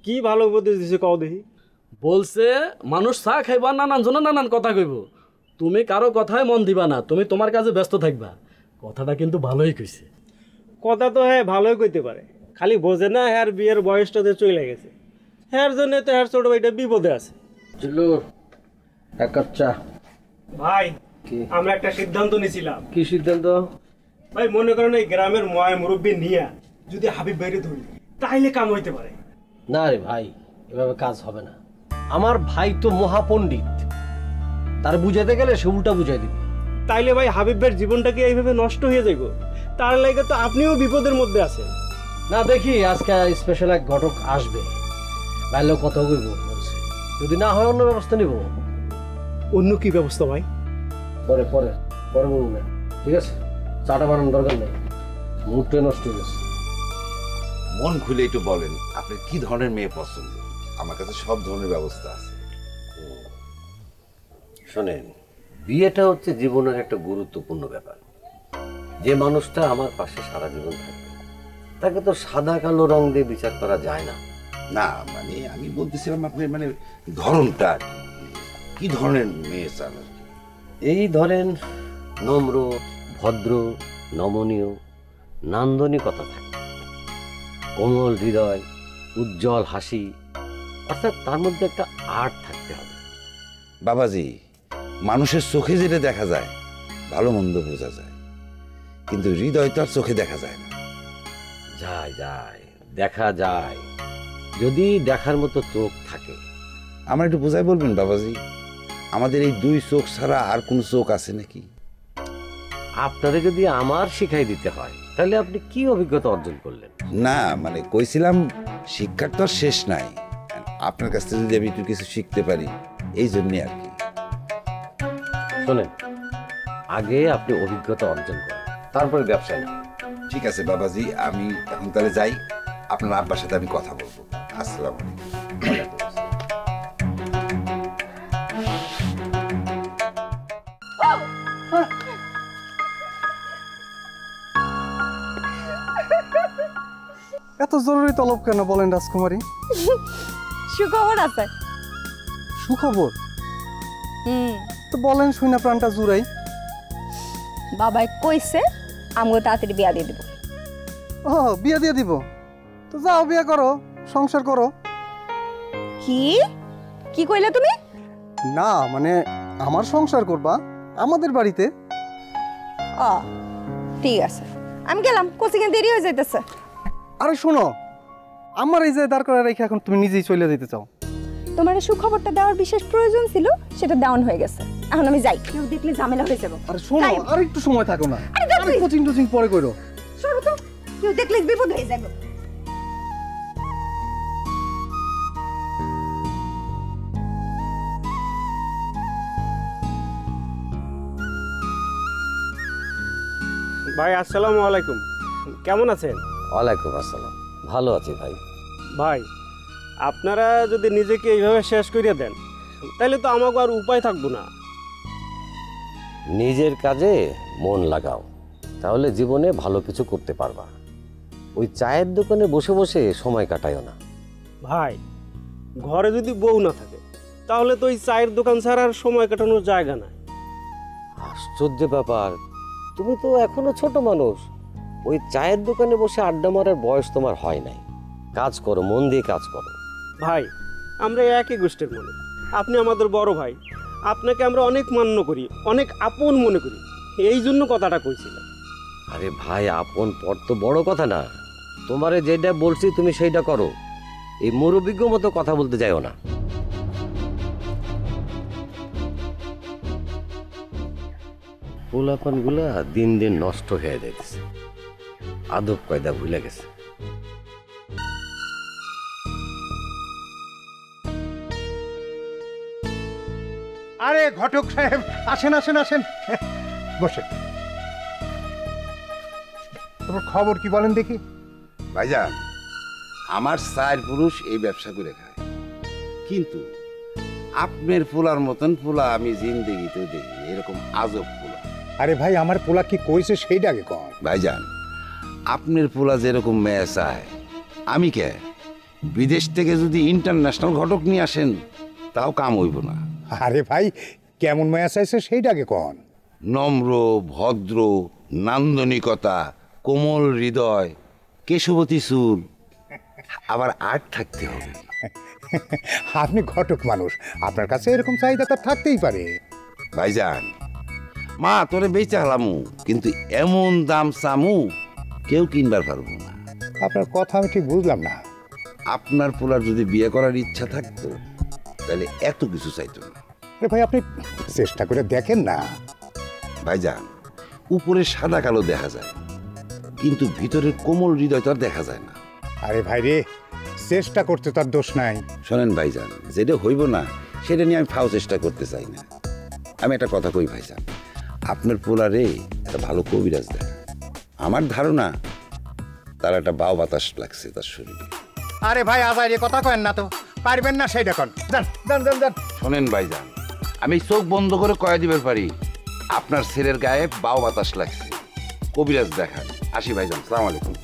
Speaker 5: কি ভালো উপদেশ দিছে কও দেখি।
Speaker 6: বলছে মানুষ চা খাইবা, নানান জনে নানান কথা কইব, তুমি কারো কথায় মন দিবা না, তুমি তোমার কাজে ব্যস্ত থাকবা। কথাটা কিন্তু ভালোই কইছে।
Speaker 5: কথা তো হ্যাঁ ভালোই কইতে পারে, খালি বোঝে না হ্যার বিয়ের বয়সটা যে চলে গেছে, হ্যার জন্য তো হ্যার ছোট ভাইটা বিপদে আছে।
Speaker 2: চলো এক কাপ চা।
Speaker 5: ভাই আমরা একটা সিদ্ধান্ত নিয়েছিলাম।
Speaker 2: কি সিদ্ধান্ত?
Speaker 5: ভাই মনে করেন এই গ্রামের ময় মুরব্বী নিয়া যদি হাবিব ভাইরে ধরি তাইলে কাম হইতে পারে।
Speaker 2: না রে ভাই, এভাবে কাজ হবে না। আমার ভাই তো মহাপণ্ডিত, তার বুঝাতে গেলে সে উল্টা বুঝাই দিবে।
Speaker 5: তাইলে ভাই হাবিব ভাইয়ের জীবনটা কি এইভাবে নষ্ট হয়ে যাইব? তার লাগে তো আপনিও বিপদের মধ্যে আছেন।
Speaker 2: না দেখি আজকে স্পেশাল এক ঘটক আসবে, বাইরেও কথা কইব বলছে, যদি না হয় অন্য ব্যবস্থা নিব।
Speaker 5: অন্য কি ব্যবস্থা ভাই?
Speaker 2: পরে পরে পরে বলুন না, ঠিক আছে? চাটা বানানোর দরকার নেই, মুডটা নষ্ট হয়ে গেছে।
Speaker 11: মন খুলে একটু বলেন আপনি কি ধরনের মেয়ে পছন্দ, আমার কাছে সব ধরনের ব্যবস্থা আছে।
Speaker 1: শোনেন, বিয়েটা হচ্ছে জীবনের একটা গুরুত্বপূর্ণ ব্যাপার। যে মানুষটা আমার পাশে সারা জীবন থাকবে তাকে তো সাদা কালো রং দিয়ে বিচার করা যায় না।
Speaker 11: না মানে আমি বলতেছিলাম আপনি মানে ধরনটা কি ধরনের মেয়ে চান?
Speaker 1: এই ধরেন নম্র, ভদ্র, নমনীয়, নান্দনিকতা থাকে, কোমল হৃদয়, উজ্জ্বল হাসি, অর্থাৎ তার মধ্যে একটা আর্ট থাকতে হবে।
Speaker 11: বাবাজি, মানুষের চোখে যেটা দেখা যায় ভালো মন্দ বোঝা যায়, কিন্তু হৃদয় তো আর চোখে দেখা যায় না।
Speaker 1: যায় যায়, দেখা যায়, যদি দেখার মতো চোখ থাকে।
Speaker 11: আমার একটু বোঝাই বলবেন বাবাজি, আমাদের এই দুই চোখ ছাড়া আর কোন চোখ আছে নাকি?
Speaker 1: আপনারা যদি আমার শিখাই দিতে হয় তাহলে আপনি কি অভিজ্ঞতা অর্জন করলেন?
Speaker 11: না মানে কইছিলাম শিক্ষার তো আর শেষ নাই, আপনার কাছ থেকে যদি আমি একটু কিছু শিখতে পারি এই জন্যে আর কি।
Speaker 1: শোনেন, আগে আপনি অভিজ্ঞতা অর্জন করেন, তারপরে ব্যবসায় না।
Speaker 11: ঠিক আছে বাবাজি, আমি এখন তাহলে যাই, আপনার আব্বার সাথে আমি কথা বলবো। আসসালামু আলাইকুম।
Speaker 10: এত জরুরি তলব কেন বলেন রাজকুমারী?
Speaker 8: সুখবর আছে।
Speaker 10: সুখবর? তো বলেন, শুই না প্রাণটা জুড়াই।
Speaker 8: বাবাই কইছে আমগো তাড়াতাড়ি বিয়া দিয়ে দিব।
Speaker 10: ও বিয়া দিয়ে দিব? তো যাও বিয়া করো, সংসার করো।
Speaker 8: কি কি কইলা তুমি?
Speaker 10: না মানে আমার সংসার করবা আমাদের বাড়িতে।
Speaker 8: ও ঠিক আছে, আমি গেলাম, কোচিং এ দেরি হয়ে যাইতেছে।
Speaker 10: আরে শোনো, আমার এই যে দাঁড় করে রেখে এখন তুমি নিজেই চলে যেতে চাও?
Speaker 8: তোমার সুখবরটা দেওয়ার বিশেষ প্রয়োজন ছিল, সেটা দেওয়ান হয়ে গেছে, এখন আমি যাই, কেউ দেখলে ঝামেলা হয়ে যাবে।
Speaker 10: আরে শোনো, আর একটু সময় থাকো না, আরে কোচিং টোচিং পরে করো।
Speaker 8: সরো তো, কেউ দেখলে বিপদ হয়ে যাবে।
Speaker 5: ভাই আসসালামু আলাইকুম, কেমন আছেন?
Speaker 1: ওয়ালাইকুম আসসালাম, ভালো আছি ভাই।
Speaker 5: ভাই আপনারা যদি নিজেকে এইভাবে শেষ করিয়া দেন তাহলে তো আমাকে আর উপায় থাকবো না।
Speaker 1: নিজের কাজে মন লাগাও, তাহলে জীবনে ভালো কিছু করতে পারবা। ওই চায়ের দোকানে বসে বসে সময় কাটায়ও না।
Speaker 5: ভাই ঘরে যদি বউ না থাকে তাহলে তো ওই চায়ের দোকান ছাড়া আর সময় কাটানোর জায়গা নাই।
Speaker 1: আশ্চর্য ব্যাপার, তুমি তো এখনো ছোট মানুষ, ওই চায়ের দোকানে বসে আড্ডা মারার বয়স তোমার হয় নাই। কাজ করো, মন দিয়ে কাজ করো।
Speaker 5: ভাই আমরা একই গোষ্ঠীর মানুষ, আপনি আমাদের বড় ভাই, আপনাকে আমরা অনেক মান্য করি, অনেক আপন মনে করি, এই জন্য কথাটা কইছিলাম।
Speaker 1: আরে ভাই, আপন পর তো বড় কথা না, তোমারে যেটা বলছি তুমি সেইটা করো। এই মুরব্বিজ্ঞ মতো কথা বলতে যাইও না। পোলাপান গুলা দিন দিন নষ্ট হয়ে যাইতেছে, আদব কায়দা ভুলে গেছে।
Speaker 4: আরে ঘটক সাহেব, আসেন আসেন আসেন, বসে। তোমার খবর কি বলেন দেখি?
Speaker 11: ভাইজান, আমার 4 পুরুষ এই ব্যবসা করে খায়, কিন্তু আপনার পোলার মতন পোলা আমি জিন্দেগিতেও দেখি, এরকম আজব পোলা।
Speaker 4: আরে ভাই, আমার পোলা কি কইছে সেইটা আগে কন।
Speaker 11: ভাইজান, আপনার পোলা যেরকম মেয়ে চায়, আমি কে বিদেশ থেকে যদি ইন্টারন্যাশনাল ঘটক নিয়ে আসেন তাও কাম হইব না।
Speaker 4: আরে ভাই, কেমন মায়া চাইছে সেইটা আগে কন।
Speaker 11: নম্র, ভদ্র, নান্দনিকতা, কোমল হৃদয়, কেশবতী চুল, আবার আর্ট থাকতে হবে।
Speaker 4: আপনি ঘটক মানুষ, আপনার কাছে এরকম চাহিদা তো থাকতেই পারে।
Speaker 11: ভাইজান, মা তোরে বেচে হালামু, কিন্তু এমন দাম চামু কেউ কিনবার পারবো না।
Speaker 4: আপনার কথা আমি ঠিক বুঝলাম না।
Speaker 11: আপনার পোলার যদি বিয়ে করার ইচ্ছা থাকতো তাহলে এত কিছু চাইতো না।
Speaker 4: আরে ভাই, আপনি চেষ্টা করে দেখেন না।
Speaker 11: ভাইজান, উপরে সাদা কালো দেখা যায়, কিন্তু ভিতরের কোমল হৃদয় তো আর দেখা যায় না।
Speaker 4: আরে ভাই রে, চেষ্টা করতে তার দোষ নাই।
Speaker 11: শোনেন ভাইজান, যেটা হইব না সেটা নিয়ে আমি ফাও চেষ্টা করতে চাই না। আমি একটা কথা কই ভাইজান, আপনার পোলারে একটা ভালো কবিরাজ দেয়, আমার ধারণা তার একটা বাও বাতাস লাগছে তার শরীরে।
Speaker 4: আরে ভাই, আজাইরে কথা কয়েন না তো, পারবেন না সেইটা কন। যান যান যান যান।
Speaker 11: শোনেন ভাইজান, আমি চোখ বন্ধ করে কয়ে দিবার পারি আপনার ছেলের গায়ে বাও বাতাস লাগছে, কবিরাজ দেখান। আসি ভাইজান, সালাম আলাইকুম।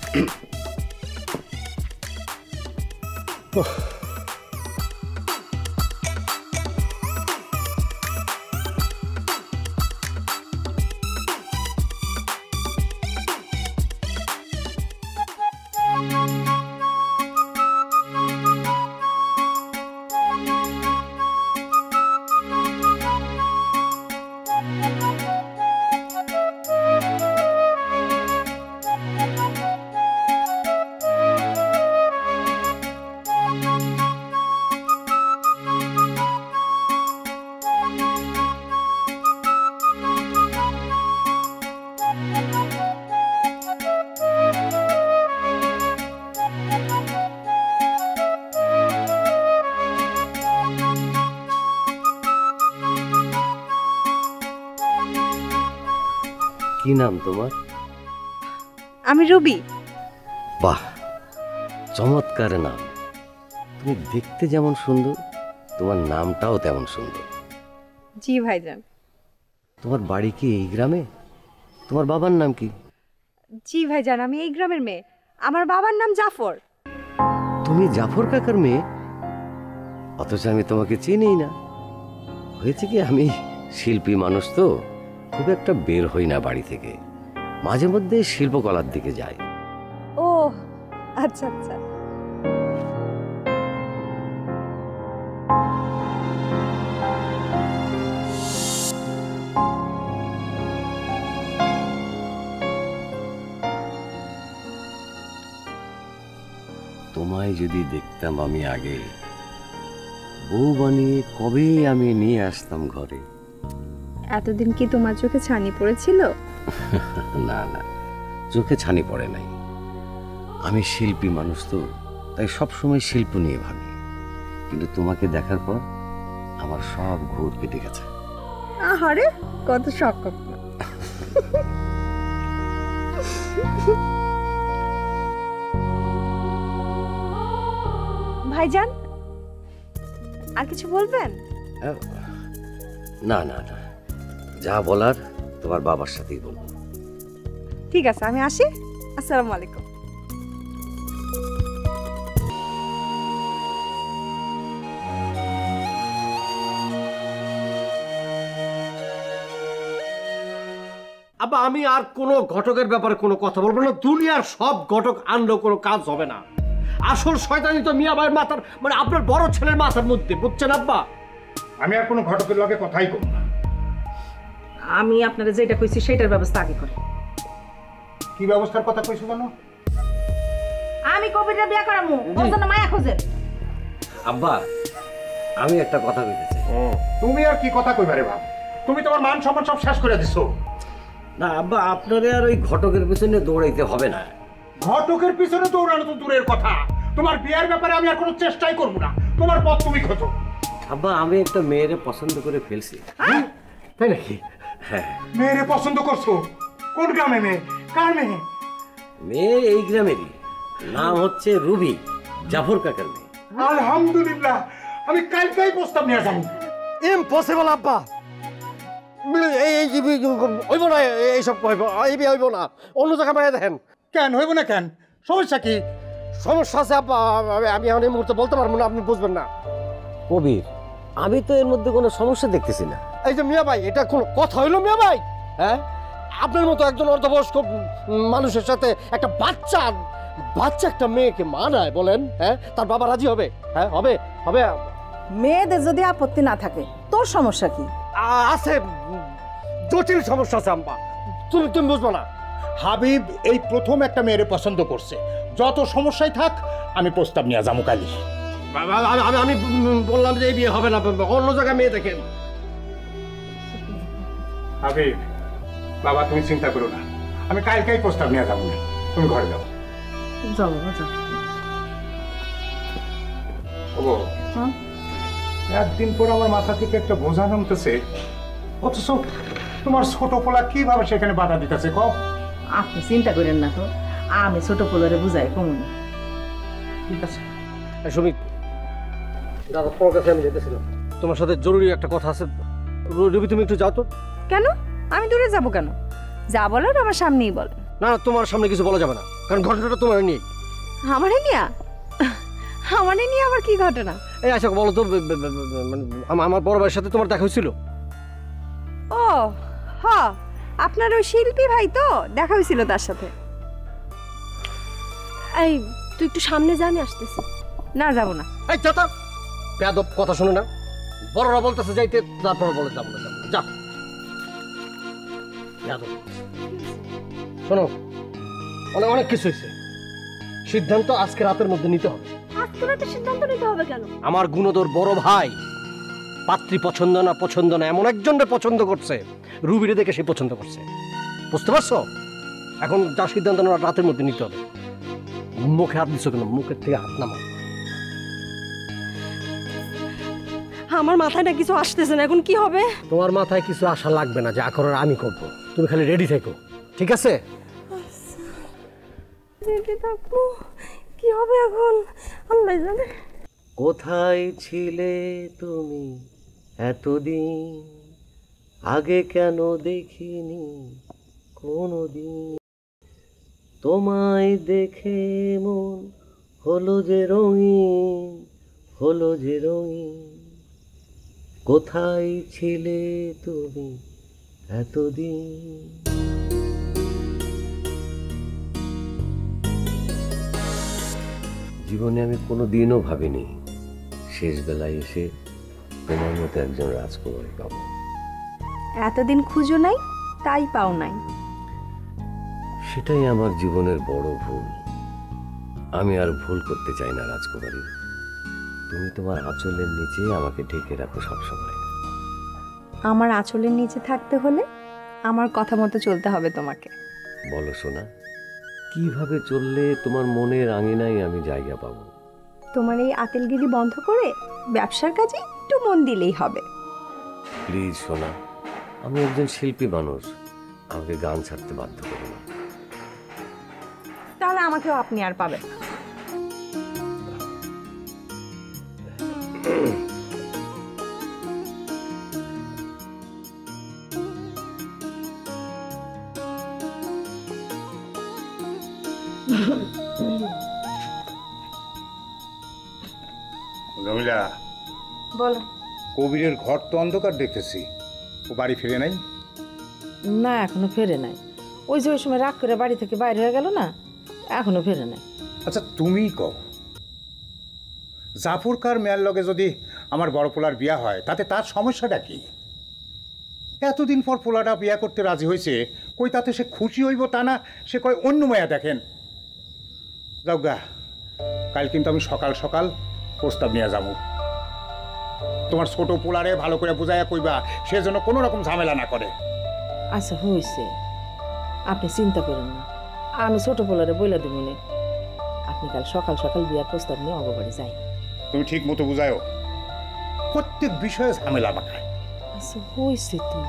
Speaker 1: কি নাম তোমার?
Speaker 8: আমি রুবি।
Speaker 1: বাহ, চমৎকার নাম। তুমি দেখতে যেমন সুন্দর, তোমার নামটাও তেমন সুন্দর।
Speaker 8: জি ভাইজান।
Speaker 1: তোমার বাড়ি কি এই গ্রামে? তোমার বাবার নাম কি?
Speaker 8: জি ভাইজান, আমি এই গ্রামের মেয়ে, আমার বাবার নাম জাফর।
Speaker 1: তুমি জাফর কাকার মেয়ে? অথচ আমি তোমাকে চিনি না। হয়েছে কি, আমি শিল্পী মানুষ তো, খুব একটা বের হই না বাড়ি থেকে, মাঝে মধ্যে শিল্পকলার দিকে যাই।
Speaker 8: ও আচ্ছা আচ্ছা।
Speaker 1: তোমায় যদি দেখতাম আমি আগে, বউ বানিয়ে কবে আমি নিয়ে আসতাম ঘরে।
Speaker 8: এতদিন কি তোমার চোখে ছানি পড়েছিল?
Speaker 1: না না, চোখে ছানি পড়ে নাই। আমি শিল্পী মানুষ তো, তাই সবসময় শিল্প নিয়ে ভাবি, কিন্তু তোমাকে দেখার পর আমার সব ঘোর কেটে গেছে।
Speaker 8: আহারে, কত শখ। ভাইজান, আর কিছু বলবেন?
Speaker 1: না না না, যা বলার তোমার বাবার সাথেই বলবো।
Speaker 8: ঠিক আছে, আমি আসি। আসসালামু আলাইকুম।
Speaker 2: আব্বা, আমি আর কোনো ঘটকের ব্যাপারে কোনো কথা বলবো না। দুনিয়ার সব ঘটক আনলেও কোনো কাজ হবে না। আসল শয়তানি তো মিয়া ভাইয়ের মাথার, মানে আপনার বড় ছেলের মাথার মধ্যে, বুঝছেন আব্বা?
Speaker 4: আমি আর কোনো ঘটকের লগে কথাই কম না।
Speaker 3: আমি আপনারা যেটা কইছি সেটার ব্যবস্থা আগে করি।
Speaker 4: কি ব্যবস্থার কথা কইছো জানো?
Speaker 3: আমি কবিরা বিয়া করামু, ওর জন্য মায়া খোঁজেন।
Speaker 1: আব্বা, আমি একটা কথা বলতে চাই।
Speaker 4: তুমি আর কি কথা কইবারে বাপ? তুমি তোমার মান সম্মান সব শেষ করে দিছো।
Speaker 2: না আব্বা, আপনারে আর ওই ঘটকের পেছনে দৌড়াইতে হবে না।
Speaker 4: ঘটকের পিছনে দৌড়ানো তো দূরের কথা, তোমার বিয়ের ব্যাপারে আমি আর কোনো চেষ্টাই করবো না। তোমার পথ তুমি খোঁজো।
Speaker 2: আব্বা, আমি একটা মেয়েরে পছন্দ করে ফেলছি। তাই নাকি? হ্যাঁ।
Speaker 4: মেয়েরে পছন্দ করছো? কোন গ্রামে মেয়ে? কার মেয়ে?
Speaker 2: মেয়ে এই গ্রামেরই, নাম হচ্ছে রুবি, জাফর কাকার মেয়ে।
Speaker 4: আলহামদুলিল্লাহ, আমি কালকেই প্রস্তাব নিয়ে যাবো।
Speaker 2: ইম্পসিবল আব্বা, হইব না, এইসব হইব না, অন্য জায়গায় বাইরে দেখেন।
Speaker 4: কেন হইব না কেন? সমস্যা কি?
Speaker 2: সমস্যা আছে আব্বা, আমি এই মুহূর্তে বলতে পারবো না, আপনি বুঝবেন না। কবির, আমি তো এর মধ্যে কোনো সমস্যা দেখতেছি না। এই যে মিয়া ভাই, এটা কোনো কথা হইলো মিয়া ভাই? হ্যাঁ, আপনার মতো একজন অর্ধবয়স্ক মানুষের সাথে একটা বাচ্চা একটা মেয়েকে মানায় বলেন? হ্যাঁ, তার বাবা রাজি হবে? হ্যাঁ, হবে হবে।
Speaker 3: মেয়েদের যদি আপত্তি না থাকে তোর সমস্যা কি?
Speaker 2: আছে, জটিল সমস্যা আছে আম্মা, তুমি বুঝবো না।
Speaker 4: হাবিব এই প্রথম একটা মেয়েরে পছন্দ করছে, যত সমস্যাই থাক আমি প্রস্তাব নিয়ে যাবো কালি।
Speaker 2: আমি বললাম যে এই বিয়ে হবে না, অন্য জায়গায় মেয়ে দেখেন।
Speaker 4: হাবিব বাবা, তুমি চিন্তা করো না, আমি কালকেই প্রস্তাব নিয়ে যাবো না, তুমি ঘরে যাও।
Speaker 3: যাবো যাও।
Speaker 4: একদিন পর আমার মাথা থেকে একটা বোঝা নামতেছে, অথচ তোমার ছোট পোলা কিভাবে সেখানে বাধা দিতেছে কও?
Speaker 3: আপনি চিন্তা করেন না তো, আমি ছোট পোলারে বুঝাই কমুন।
Speaker 4: ঠিক আছে
Speaker 2: সুমিত, দাদা তোমার কাছে আমি যেতেছিলাম, তোমার সাথে জরুরি একটা কথা আছে। রবি, তুমি একটু যাও তো।
Speaker 8: কেন? আমি দূরে যাব কেন? যা বলার আমার সামনেই বল।
Speaker 2: না, তোমার সামনে কিছু বলা যাবে না, কারণ ঘটনাটা তোমার নিয়ে।
Speaker 8: আমারে নিয়ে? আমারে নিয়ে আবার কি ঘটনা?
Speaker 2: এই আচ্ছা বলো তো, মানে আমার বড় ভাইয়ের সাথে তোমার দেখা হয়েছিল?
Speaker 8: ও হ্যাঁ, আপনার ওই শিল্পী ভাই তো দেখা হয়েছিল তার সাথে।
Speaker 9: এই তুই একটু সামনে জানি, আসতেছি।
Speaker 8: না, যাব না।
Speaker 2: এই চাতা, বেয়াদব কথা শুনে না, বড়রা বলতেছে যাইতে, তারপর বলে যাবো না, যাবো না, যা। বেয়াদব। শোনো, অনেক কিছু হয়েছে, সিদ্ধান্ত আজকে রাতের মধ্যে নিতে হবে।
Speaker 9: আজকে রাতে সিদ্ধান্ত নিতে হবে কেন?
Speaker 2: আমার গুণধর বড় ভাই পাত্রী পছন্দ না এমন একজনকে পছন্দ করছে, রুবিরে দেখে সে পছন্দ করছে, বুঝতে পারছো? এখন যা সিদ্ধান্ত রাতের মধ্যে নিতে হবে। মুখে হাত দিচ্ছ কেন? মুখের থেকে হাত নামাও।
Speaker 9: আমার মাথায় না কিছু আসতেছে না, এখন কি হবে?
Speaker 2: তোমার মাথায় কিছু আসা লাগবে না, যা করার আমি করব, তুমি খালি রেডি থেকো, ঠিক আছে?
Speaker 9: রেডি থাকবো, কি হবে এখন আল্লাহ জানে।
Speaker 1: কোথায় ছিলে তুমি এতদিন, আগে কেন দেখিনি কোনোদিন, তোমায় দেখে মন হলো যে রঙিন, হলো যে রঙিন, কোথায় ছিলে তুমি এতদিন। জীবনে আমি কোনো দিনও ভাবিনি শেষ বেলায় এসে তোমার মতো একজন রাজকুমারী পাবো।
Speaker 8: এতদিন খুঁজো নাই, তাই পাও নাই।
Speaker 1: সেটাই আমার জীবনের বড় ভুল। আমি আর ভুল করতে চাই না রাজকুমারী। তুমি তোমার আঁচলের নিচে আমাকে ঢেকে রাখো সবসময়।
Speaker 8: আমার আঁচলের নিচে থাকতে হলে আমার কথা মতো চলতে হবে তোমাকে।
Speaker 1: বলো সোনা, কিভাবে চললে তোমার মনের আঙিনায় আমি জায়গা পাবো?
Speaker 8: তোমার এই আতেলগিরি বন্ধ করে ব্যবসার কাজে একটু মন দিলেই হবে।
Speaker 1: প্লিজ সোনা, আমি একজন শিল্পী মানুষ, আমাকে গান ছাড়তে বাধ্য করো না।
Speaker 8: তাহলে আমাকেও আপনি আর পাবেন না।
Speaker 4: জমিলা,
Speaker 3: বলো।
Speaker 4: কবিরের ঘর তো অন্ধকার দেখতেছি, ও বাড়ি ফিরে নাই?
Speaker 3: না, এখনো ফেরে নাই। ওই যে ওই সময় রাগ করে বাড়ি থেকে বাইরে হয়ে গেল না, এখনো ফেরে নাই।
Speaker 4: আচ্ছা তুমিই কও, জাফর কার মেয়ের লগে যদি আমার বড় পোলার বিয়া হয় তাতে তার সমস্যাটা কি? এতদিন পর পোলাটা বিয়া করতে রাজি হয়েছে, কই তাতে সে খুশি হইব তা না, সে কয় অন্য মায়া দেখেন। যাও গা, কাল কিন্তু আমি সকাল সকাল প্রস্তাব নিয়ে যাবো। তোমার ছোট পোলারে ভালো করে বুঝাইয়া কইবা, সে যেন কোনো রকম ঝামেলা না করে।
Speaker 3: আচ্ছা হয়েছে, আপনি চিন্তা করেন না, আমি ছোট পোলারে বইলা দিব না। আপনি কাল সকাল সকাল বিয়ার প্রস্তাব নিয়ে অগবাড়ি যাই।
Speaker 4: তুমি ঠিক মতো বুঝায়ও, প্রত্যেক বিষয়ে ঝামেলা পাকায়।
Speaker 3: আচ্ছা হয়েছে তো।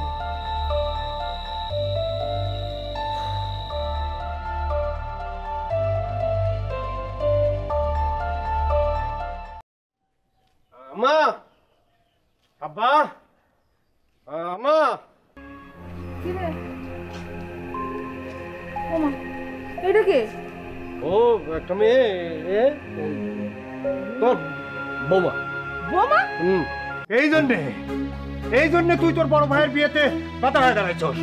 Speaker 2: আমা, আব্বা, আমা।
Speaker 9: এটা কে?
Speaker 2: ও একটা মেয়ে, তোর বৌমা।
Speaker 9: বোমা?
Speaker 4: এই জন্যে তুই তোর বড় ভাইয়ের বিয়েতে বাধা হয়ে দাঁড়াইছস।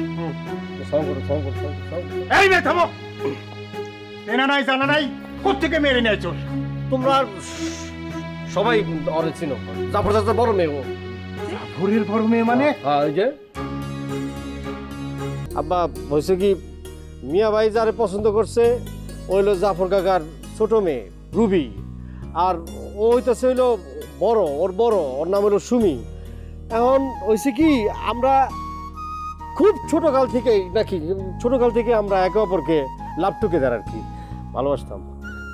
Speaker 4: এই মেয়ে থামো, চেনা নাই জানা নাই, কোত্থেকে মেরে নিয়েছস?
Speaker 2: তোমরা সবাই অরে চিনো, জাফর চাচার বড় মেয়ে ও।
Speaker 4: জাফরের বড় মেয়ে মানে?
Speaker 2: হ্যাঁ ওই যে আব্বা, হয়েছে কি, মিয়া ভাই যারে পছন্দ করছে ওই হলো জাফর কাকার ছোট মেয়ে রুবি, আর ও হইতেছে হইলো বড়, ওর নাম হলো সুমি। এখন হয়েছে কি, আমরা খুব ছোটকাল থেকেই আমরা একে অপরকে লাভ টুগেদার আর কি ভালোবাসতাম।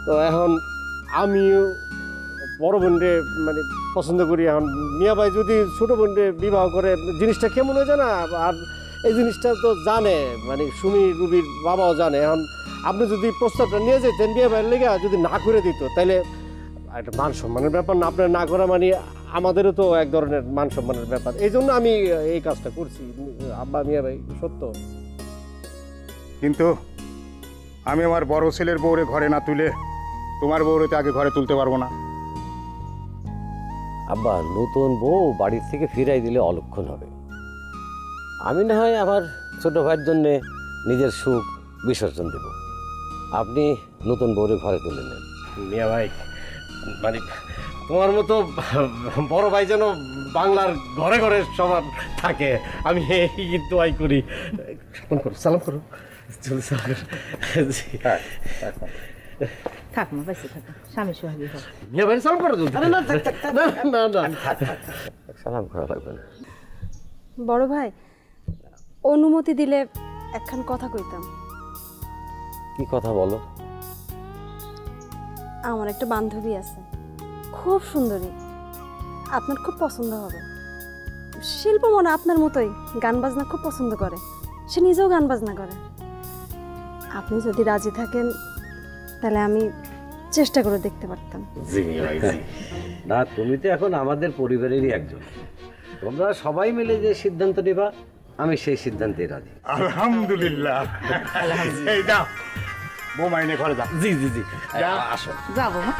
Speaker 2: তো এখন আমিও বড় বোনরে মানে পছন্দ করি। এখন মিয়া ভাই যদি ছোট বোনরে বিবাহ করে জিনিসটা কেমন হয়ে যায় না, আর এই জিনিসটা তো জানে, মানে সুমি রুবির বাবাও জানে। এখন আপনি যদি প্রস্তাবটা নিয়ে যেতেন বিয়ে ভাইয়ের লেগে, যদি না করে দিত তাহলে একটা মান সম্মানের ব্যাপার না, আপনার না করা মানে আমাদেরও তো এক ধরনের মান সম্মানের ব্যাপার। এই জন্য আমি এই কাজটা করছি আব্বা, মিয়া ভাই সত্য।
Speaker 4: কিন্তু আমি আমার বড় ছেলের বউরে ঘরে না তুলে তোমার বউরে তো আগে ঘরে তুলতে পারবো না।
Speaker 1: আব্বা, নতুন বউ বাড়ির থেকে ফিরাই দিলে অলক্ষণ হবে। আমি না হয় আমার ছোট ভাইয়ের জন্যে নিজের সুখ বিসর্জন দেব, আপনি নতুন বউরে ঘরে তুলে নেন।
Speaker 2: মিয়া ভাই, মানে তোমার মতো বড় ভাই যেন বাংলার ঘরে ঘরে সবার থাকে, আমি এই দোয়াই করি। সালাম করো।
Speaker 3: থাক মা, বেঁচে থাকো, স্বামী সোহাগী হোক।
Speaker 2: মিয়া ভাই সালাম করো। না
Speaker 1: সালাম করা লাগবে না।
Speaker 9: বড় ভাই, অনুমতি দিলে একখান কথা কইতাম।
Speaker 1: কি কথা বলো?
Speaker 9: আমার একটা বান্ধবী আছে, খুব সুন্দরী, আপনার খুব পছন্দ হবে। শিল্প মনে আপনার মতোই গান বাজনা খুব পছন্দ করে, সে নিজেও গান বাজনা করে। আপনি যদি রাজি থাকেন তাহলে আমি চেষ্টা করে দেখতে পারতাম।
Speaker 1: না, তুমি তো এখন আমাদের পরিবারেরই একজন, তোমরা সবাই মিলে যে সিদ্ধান্ত নিবা আমি সেই সিদ্ধান্তে রাজি।
Speaker 4: আলহামদুলিল্লাহ। এই যাও, বৌমা এনে ঘরে যাও।
Speaker 2: জি জি জি,
Speaker 3: যাবো মা।